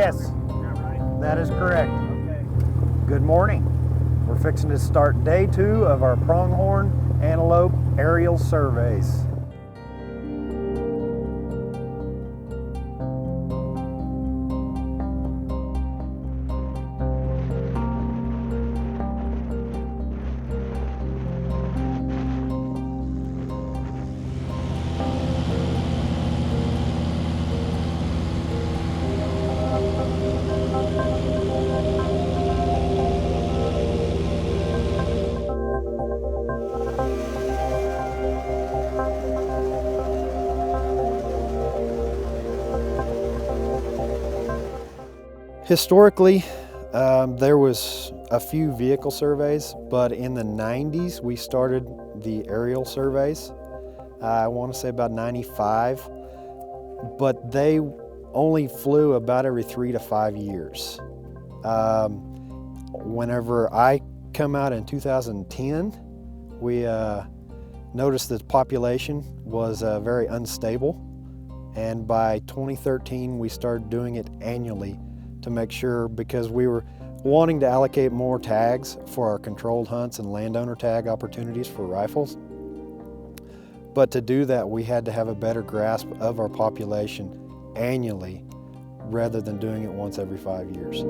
Yes. Is that right? That is correct. Okay. Good morning. We're fixing to start day 2 of our pronghorn antelope aerial surveys. Historically, there was a few vehicle surveys, but in the 90s we started the aerial surveys. I want to say about 95, but they only flew about every 3 to 5 years. Whenever I come out in 2010, we noticed that the population was very unstable, and by 2013 we started doing it annually to make sure, because we were wanting to allocate more tags for our controlled hunts and landowner tag opportunities for rifles. But to do that, we had to have a better grasp of our population annually rather than doing it once every 5 years.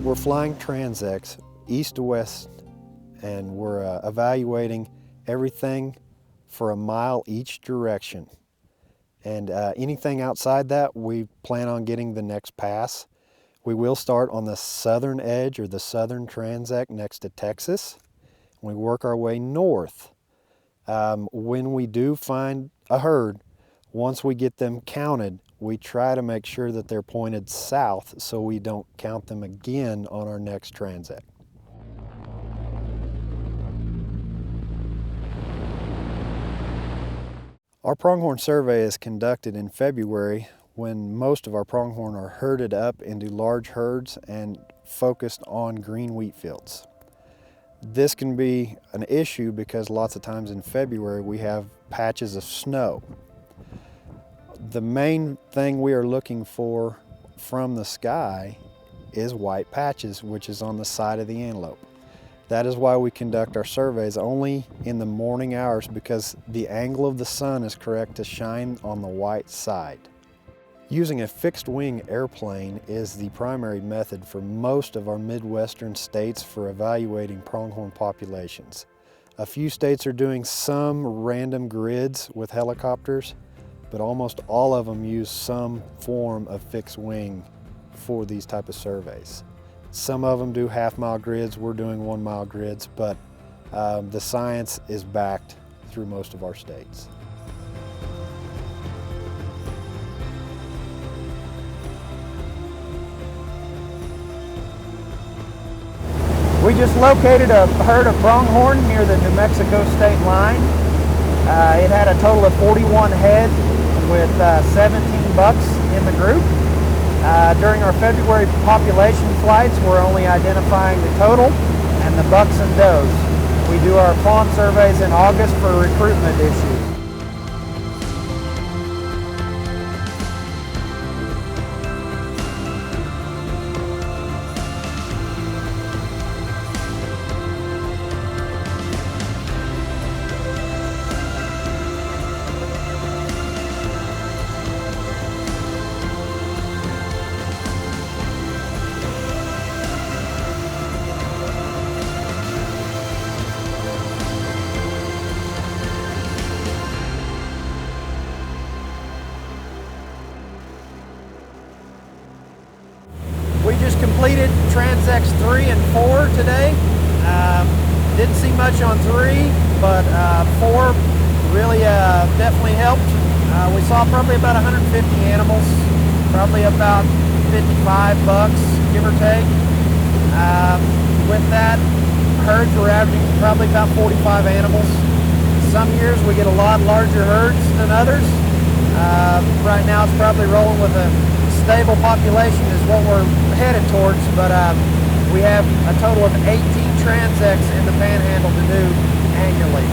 We're flying transects east to west, and we're evaluating everything for a mile each direction. And anything outside that, we plan on getting the next pass. We will start on the southern edge or the southern transect next to Texas. We work our way north. When we do find a herd, once we get them counted, we try to make sure that they're pointed south so we don't count them again on our next transect. Our pronghorn survey is conducted in February when most of our pronghorn are herded up into large herds and focused on green wheat fields. This can be an issue because lots of times in February we have patches of snow. The main thing we are looking for from the sky is white patches, which is on the side of the antelope. That is why we conduct our surveys only in the morning hours, because the angle of the sun is correct to shine on the white side. Using a fixed wing airplane is the primary method for most of our Midwestern states for evaluating pronghorn populations. A few states are doing some random grids with helicopters, but almost all of them use some form of fixed wing for these type of surveys. Some of them do half-mile grids, we're doing 1-mile grids, but the science is backed through most of our states. We just located a herd of pronghorn near the New Mexico state line. It had a total of 41 head with 17 bucks in the group. During our February population flights, we're only identifying the total and the bucks and does. We do our fawn surveys in August for recruitment issues. We just completed transects 3 and 4 today. Didn't see much on 3, but 4 really definitely helped. We saw probably about 150 animals, probably about 55 bucks, give or take. With that, herds were averaging probably about 45 animals. Some years we get a lot larger herds than others. Right now it's probably rolling with a stable population is what we're headed towards, but we have a total of 18 transects in the Panhandle to do annually.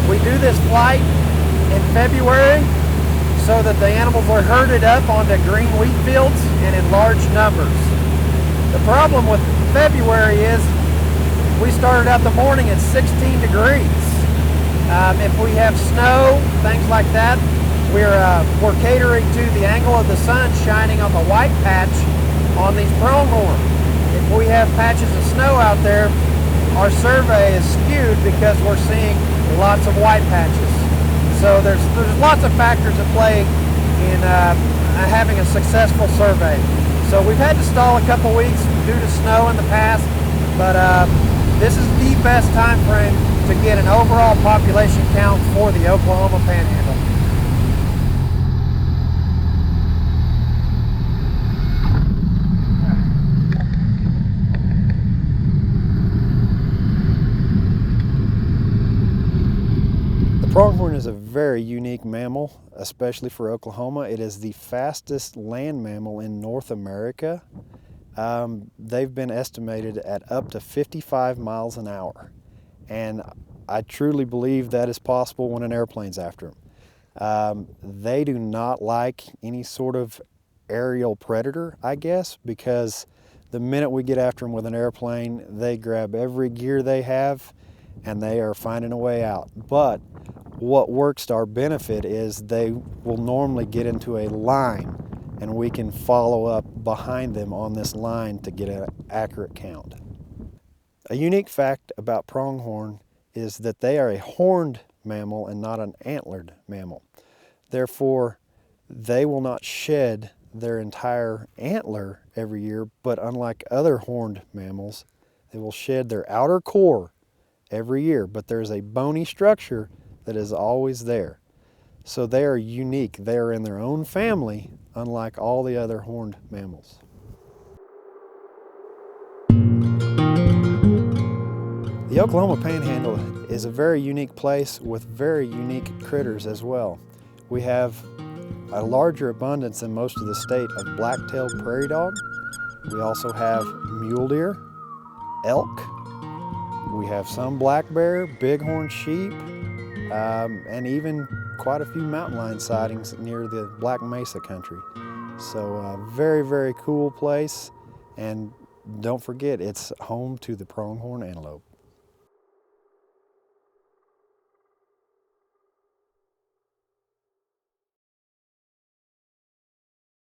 We do this flight in February so that the animals are herded up onto green wheat fields and in large numbers. The problem with February is we started out the morning at 16 degrees. If we have snow, things like that, we're catering to the angle of the sun shining on the white patch on these pronghorn. If we have patches of snow out there, our survey is skewed because we're seeing lots of white patches. So there's lots of factors at play in having a successful survey. So we've had to stall a couple weeks due to snow in the past, but this is the best time frame to get an overall population count for the Oklahoma Panhandle. The pronghorn is a very unique mammal, especially for Oklahoma. It is the fastest land mammal in North America. They've been estimated at up to 55 miles an hour. And I truly believe that is possible when an airplane's after them. They do not like any sort of aerial predator, I guess, because the minute we get after them with an airplane, they grab every gear they have and they are finding a way out. But what works to our benefit is they will normally get into a line and we can follow up behind them on this line to get an accurate count. A unique fact about pronghorn is that they are a horned mammal and not an antlered mammal. Therefore, they will not shed their entire antler every year, but unlike other horned mammals, they will shed their outer core every year, but there's a bony structure that is always there. So they are unique. They are in their own family, unlike all the other horned mammals. The Oklahoma Panhandle is a very unique place with very unique critters as well. We have a larger abundance than most of the state of black-tailed prairie dog. We also have mule deer, elk. We have some black bear, bighorn sheep, and even quite a few mountain lion sightings near the Black Mesa country. So a very, very cool place, and don't forget, it's home to the pronghorn antelope.